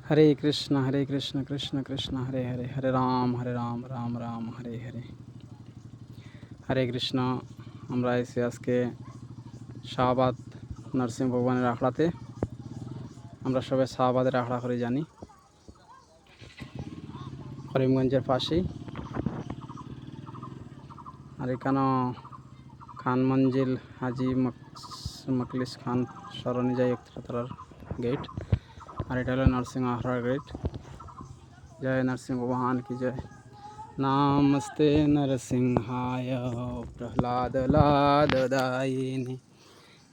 हरे कृष्ण कृष्ण कृष्ण हरे हरे हरे राम राम राम हरे हरे। हरे कृष्ण। আমরা এসে আজকে শাহবাদ নরসিংহ ভগবানের আখড়াতে। আমরা সবাই শাহবাদের আখড়া করে জানি, করিমগঞ্জের পাশেই। আর এখানেও খান মঞ্জিল হাজি মখলিস খান সরণি যাই একতারার গেট। আর এটা হলো নরসিংহ আখড়ার গেট। जय नरसिंह भगवान की जय। नमस्ते नरसिंहाय प्रह्लाद लाददायिनि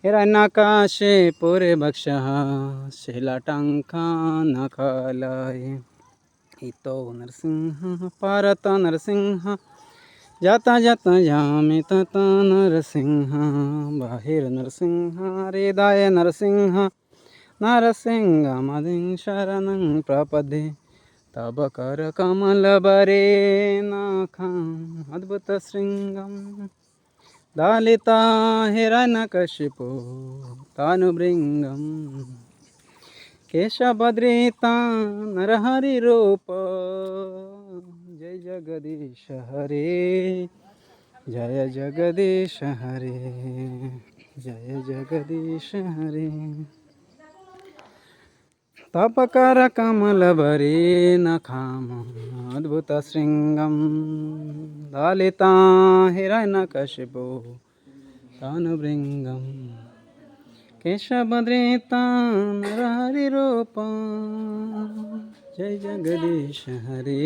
हिरण्यकाशे पुरे भक्षः शिलाटङ्कानकलये इतो नरसिंह परत नरसिंह जाता जाता जामि तत नरसिंह बहिर्नरसिंह हृदय नरसिंह नरसिंहमदिं शरणं प्रपदे तब कर कमल बरे नाखम् अद्भुत श्रृंगम दालिता हिरण्यकशिपो तानुभृंगम केशभद्रिता नरहरि रूप जय जगदीश हरे जय जगदीश हरे जय जगदीश हरे तपकर कमल बरे नखाम अद्भुत श्रृंगम दलिता हिरण्यकशिपो तानुभृंगम केशभद्रिता नरहरि रूप जय जगदीश हरे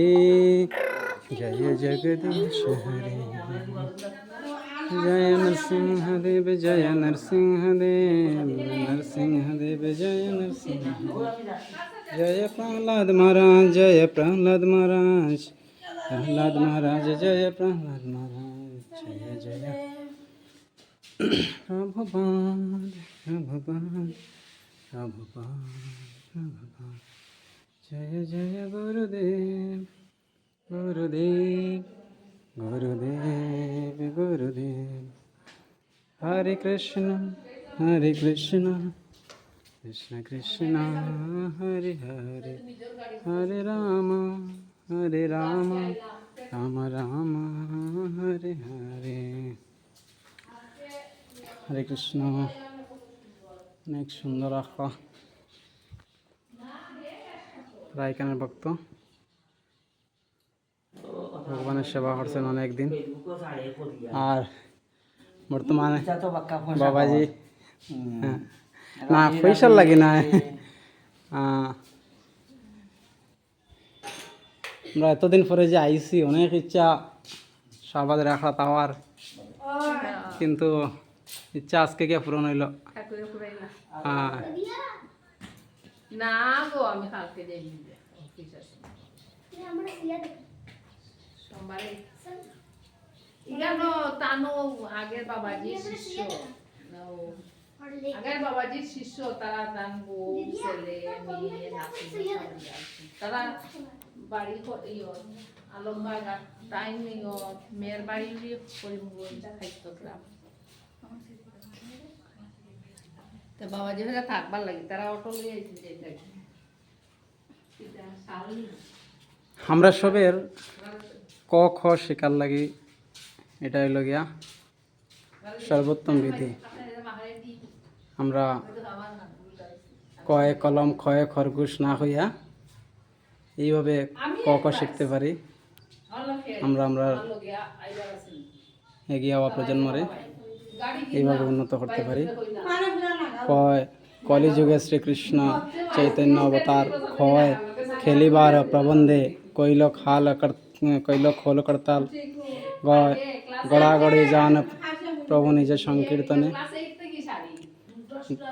जय जगदीश हरे जय नरसिंहदेव जय नरसिंहदेव नरसिंहदेव जय नरसिंहदेव जय प्रहलाद महाराज जय प्रहलाद महाराज प्रहलाद महाराज जय प्रहलाद महाराज जय जय प्रभुपाद प्रभुपाद प्रभुपाद प्रभुपाद जय जय गुरुदेव गुरुदेव गुरुदेव गुरुदेव हरे कृष्ण कृष्ण कृष्ण हरे हरे हरे राम राम राम हरे हरे। हरे कृष्ण। অনেক সুন্দর আখড়া, প্রায় এখানের ভক্ত ভগবানের সেবা করছেন অনেক দিন। আর বর্তমানে বাবাজি না পয়সা লাগে না। আমরা এতদিন পরে যে আইসি, অনেক ইচ্ছা শাহবাদের আখড়া তাওয়ার, কিন্তু ইচ্ছা আজকে কে পূরণ হইল। না গো আমি কালকে যাই অফিস আছে সোমবারে। ইগানো তানো আগের বাবাজির শিষ্য, আগের বাবাজির শিষ্য, তারা তান বউ ছেলে মেয়ে নাতি তারা বাড়ি আলমবাগ টাইম মেয়ের বাড়ি করিমগঞ্জ খাইতলাম। তো বাবাজি হয়ে থাকবার লাগে, তারা অটো লিয়ে আমরা সবের ক খ শেখার লাগি, এটা হইল গিয়া সর্বোত্তম বিধি। আমরা কয়ে কলম খয়ে খরগোশ না হইয়া এইভাবে ক খ শিখতে পারি। আমরা এগিয়ে হওয়া প্রজন্মরে এইভাবে উন্নত করতে পারি। কলিযুগে শ্রীকৃষ্ণ চৈতন্য অবতার, ক্ষয় খেলিবার প্রবন্ধে কৈল খোল করতাল, গড়াগড়ি যান প্রভু নিজে সংকীর্তনে,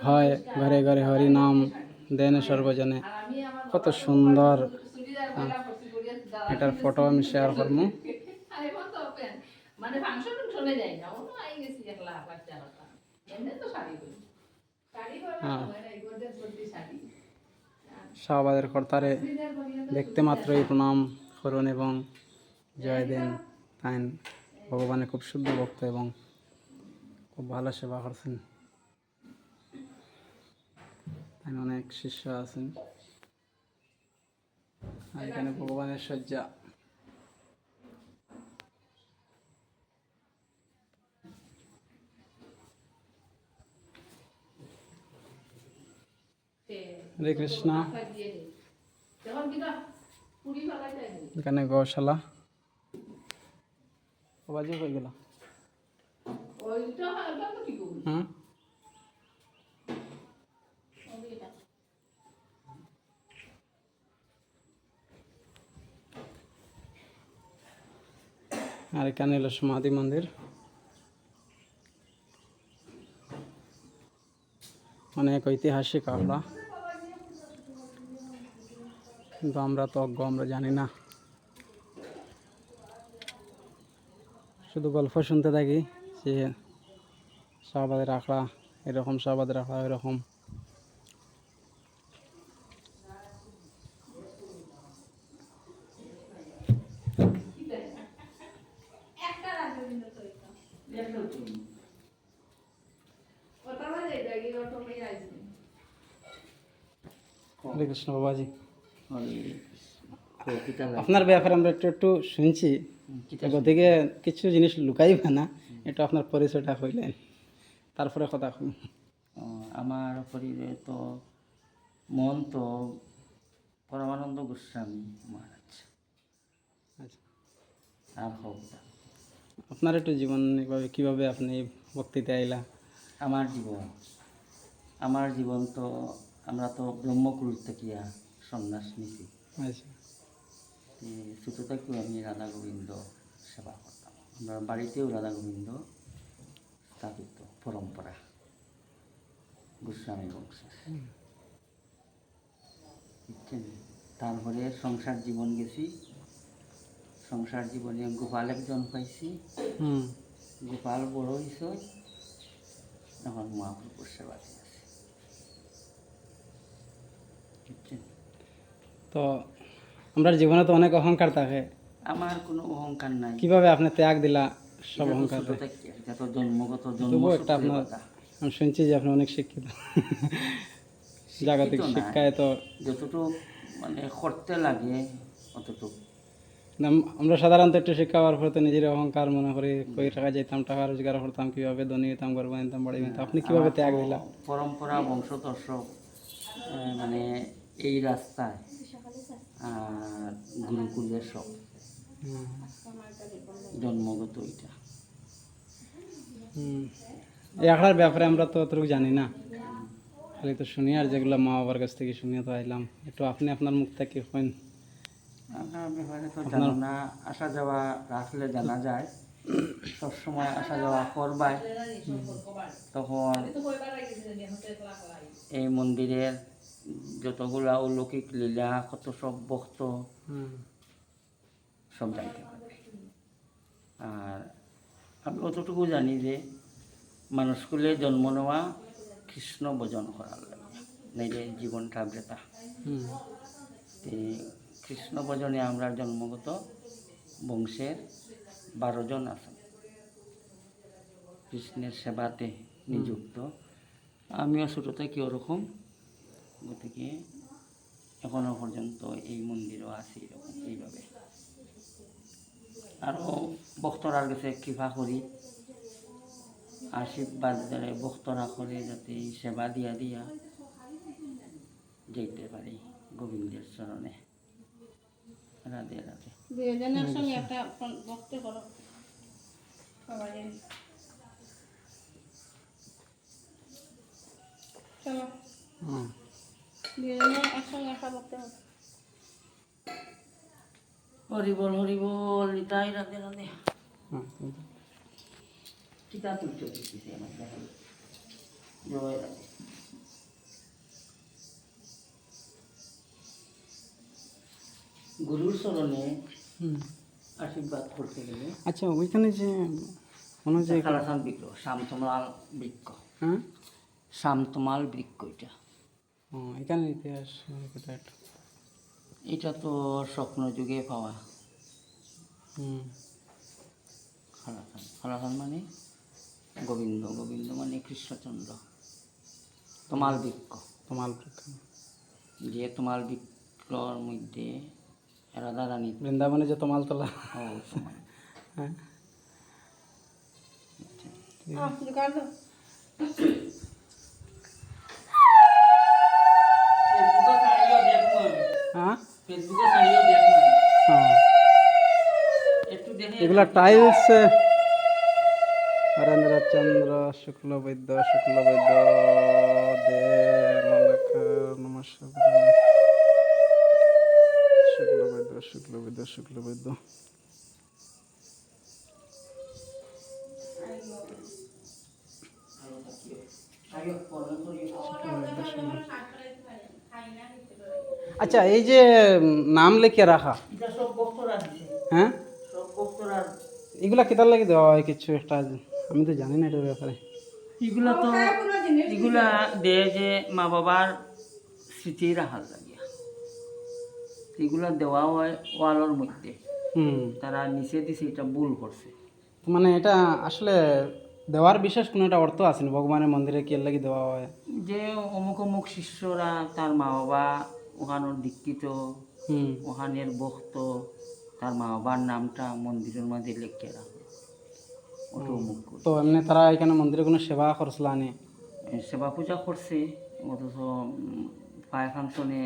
হয় ঘরে ঘরে হরি নাম দেন সর্বজনে। কত সুন্দর। এটার ফটো আমি শেয়ার করবো। মানে ফাংশন শুনে যাই না, ও আই গেছি একলা বাচ্চা কথা এমনি তো শাড়ি করি শাড়ি করে এই গোদের প্রতি শাড়ি। শাহবাদের কর্তারে দেখতে মাত্রই প্রণাম করুন এবং জয় দেন। তাই ভগবানের খুব শুদ্ধ ভক্ত এবং খুব ভালো সেবা করছেন। তাই অনেক শিষ্য আছেন। আর এখানে ভগবানের শয্যা। হরে কৃষ্ণ। এখানে গৌশালা। বাবাজি হয়ে গেল। হুম। আর এখানে হলো সমাধি মন্দির। অনেক ঐতিহাসিক আখড়া, কিন্তু আমরা তো অজ্ঞ, আমরা জানি না, শুধু গল্প শুনতে থাকি যে শাহবাদের আখড়া এরকম, শাহবাদের আখড়া এরকম। হরে কৃষ্ণ বাবাজি। আপনার ব্যাপারে আমরা একটু একটু শুনছি, গতিকে কিছু জিনিস লুকাইবে না, একটু আপনার পরিচয়টা হইলেন, তারপরে কথা শুন। আমার পরিচয় তো মন তো পরমানন্দ গোস্বামী মহারাজ। আচ্ছা, আর হোক আপনার একটু জীবন কীভাবে আপনি ভক্তিতে আইলা? আমার জীবন তো আমরা তো ব্রহ্মকুল থেকে সন্ন্যাস নিছি। আচ্ছা, ছোটো থেকেও আমি রাধা গোবিন্দ সেবা করতাম। আমরা বাড়িতেও রাধা গোবিন্দ স্থাপিত পরম্পরা গোস্বামী বংশের। বুঝছেন? তারপরে সংসার জীবন গেছি, সংসার জীবনে গোপাল একজন পাইছি। গোপাল বড় হয়েছে, এখন মহাপ্রভুর সেবাতে আছে। বুঝছেন? তো আমরা জীবনে তো অনেক অহংকার থাকে, আমার কোনো অহংকার নাই। কিভাবে আপনি ত্যাগ দিলা সব এটা তো অহংকার? ছোট থেকে, এটা তো জন্মগত তবুও একটা জন্মসূত্রে আপনার, কথা। আমি শুনছি যে আপনি অনেক শিক্ষিত, জাগতিক শিক্ষিত না, শিক্ষায় তো যতটুকু মানে করতে লাগে অতটুকু। আমরা সাধারণত একটু শিক্ষা হওয়ার পরে তো নিজের অহংকার মনে করি, কই টাকা যেতাম, টাকা রোজগার করতাম, কিভাবে ধনী হইতাম, গর্ব নিতাম, বাড়ি নিতাম। আপনি কিভাবে ত্যাগ দিলা? পরম্পরা বংশধর সব মানে এই রাস্তায় আর গুরুকুলের সব জন্মগত এটা। এই আখড়ার ব্যাপারে আমরা তো অতটুকু জানি না, খালি তো শুনি, আর যেগুলো মা বাবার কাছ থেকে শুনিয়ে তো আইলাম। একটু আপনি আপনার মুখ থেকে কইন। আমার ব্যাপারে তো জানো না, আসা যাওয়া রাখলে জানা যায়, সবসময় আসা যাওয়া করবাই, তখন এই মন্দিরের যতগুলা অলৌকিক লীলা, কত সব ভক্ত সব জানতে পারবে। আর আমি অতটুকু জানি যে মানুষগুলো জন্ম নেওয়া কৃষ্ণ ভজন করার লাগে, নাইলে জীবনটা বৃথা। কৃষ্ণ ভজনে আমরা জন্মগত বংশের 12 জন আছেন কৃষ্ণের সেবাতে নিযুক্ত। আমিও ছোটো থেকে ওরকম, গতিকে এখনো পর্যন্ত এই মন্দিরও আছি এরকম এইভাবে। আরও ভক্তরার কাছে কৃপা করি, আশীর্বাদ দ্বারা ভক্তরা করে যাতে এই সেবা দিয়া দিয়া যেতে পারি গোবিন্দের চরণে। রাধে রাধে। দুজনের সঙ্গে একটা ভক্তি করো সবাই। চলো দুজনে একসঙ্গে একটা ভক্তি করো। হরিবল হরিবল, নিতাই রাধে রাধে। কিতা তুলছ দিচ্ছি আমার দেখা, জয় রাধে। গুরুর চরণে আশীর্বাদ করতে গেলে, আচ্ছা, ওইখানে যে মনে হয় যে খালাসান বৃক্ষ, শান্তমাল বৃক্ষ, হ্যাঁ, শান্তমাল বৃক্ষ, এটা এখানে ইতিহাস একটু। এটা তো স্বপ্ন যুগে পাওয়া খালাসান। খালাসান মানে গোবিন্দ, গোবিন্দ মানে কৃষ্ণচন্দ্র। তমাল বৃক্ষ, তোমাল বৃক্ষ, যে তমাল বৃক্ষর মধ্যে রাধা রানী বৃন্দাবনে যত মালতলা। ও সময় হ্যাঁ হ্যাঁ হ্যাঁ এগুলা টাইলস হরেন্দ্র চন্দ্র শুক্লবৈদ্য দে নমস্কার শুক্লবৈদ্য আচ্ছা এই যে নাম লিখে রাখা, এটা সব ভক্তরা দিছে, হ্যাঁ সব ভক্তরা। এগুলা কেতার লাগে দেওয়া হয় কিছু একটা, আমি তো জানি না এটার ব্যাপারে। এগুলা তো এগুলা দেয় যে মা বাবার স্মৃতি রাখার লাগিয়া, এগুলা দেওয়া হয় ওয়ালের মধ্যে। তারা নিচে দিছে, এটা ভুল করছে। মানে এটা আসলে দেওয়ার বিশেষ কোনো একটা অর্থ আছে না? ভগবানের মন্দিরে কি এর লাগি দেওয়া হয় যে অমুক অমুক শিষ্যরা তার মা বাবা ওখানোর দীক্ষিত, ওখানের ভক্ত, তার মা বাবার নামটা মন্দিরের মধ্যে লিখে রাখে, ওটা অমুক করে। তো এমনি তারা এখানে মন্দিরে কোনো সেবা করছিল আনে? সেবা পূজা করছে, অথচ ফায়ার ফাংশনে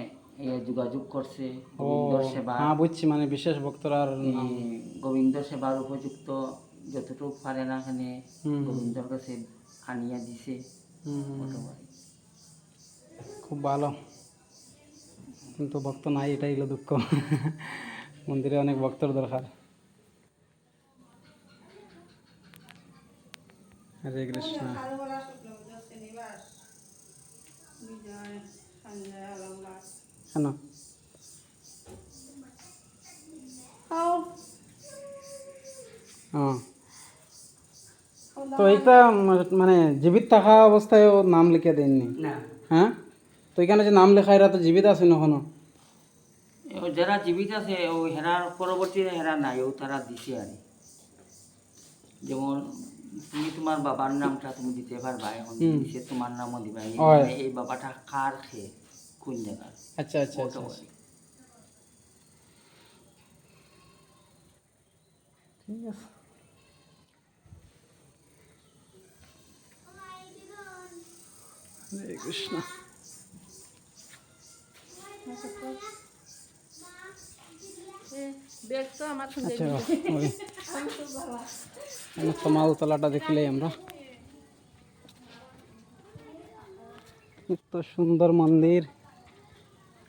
যোগাযোগ করছে গোবিন্দর সেবা। হ্যাঁ বুঝছি, মানে বিশেষ ভক্তরা গোবিন্দ সেবার উপযুক্ত যতটুকু পারে না এখানে গোবিন্দর কাছে আনিয়া দিছে। খুব ভালো, কিন্তু ভক্ত নাই, এটাই হলো দুঃখ। মন্দিরে অনেক ভক্তর দরকার। হরে কৃষ্ণ। কেন তো এইটা মানে জীবিত থাকা অবস্থায় ও নাম লিখে দেননি? না। হ্যাঁ, তো এখানে যে নাম লেখা, এরা তো জীবিত আছে না এখনো? যারা জীবিত আছে ও হেরার পরবর্তীতে হেরা নাই, ও তারা দিছে আর। যেমন তুমি তোমার বাবার নামটা তুমি দিতে পারবা, এখন দিছে তোমার নামও দিবা। এই বাবাটা কার খেয়ে কোন জায়গার। আচ্ছা আচ্ছা আচ্ছা, ঠিক আছে। হরে কৃষ্ণ। আচ্ছা, মালতলাটা দেখলেই আমরা, এত সুন্দর মন্দির,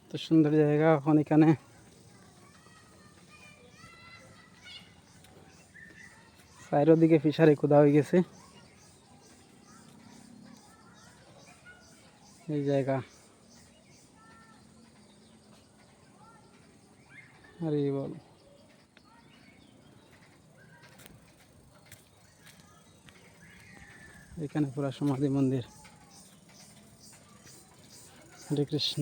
এত সুন্দর জায়গা। এখন এখানে চারিদিকে ফিশারি খোদা হয়ে গেছে এই জায়গা। আরে বল, এখানে পুরা সমাধি মন্দির। হরে কৃষ্ণ।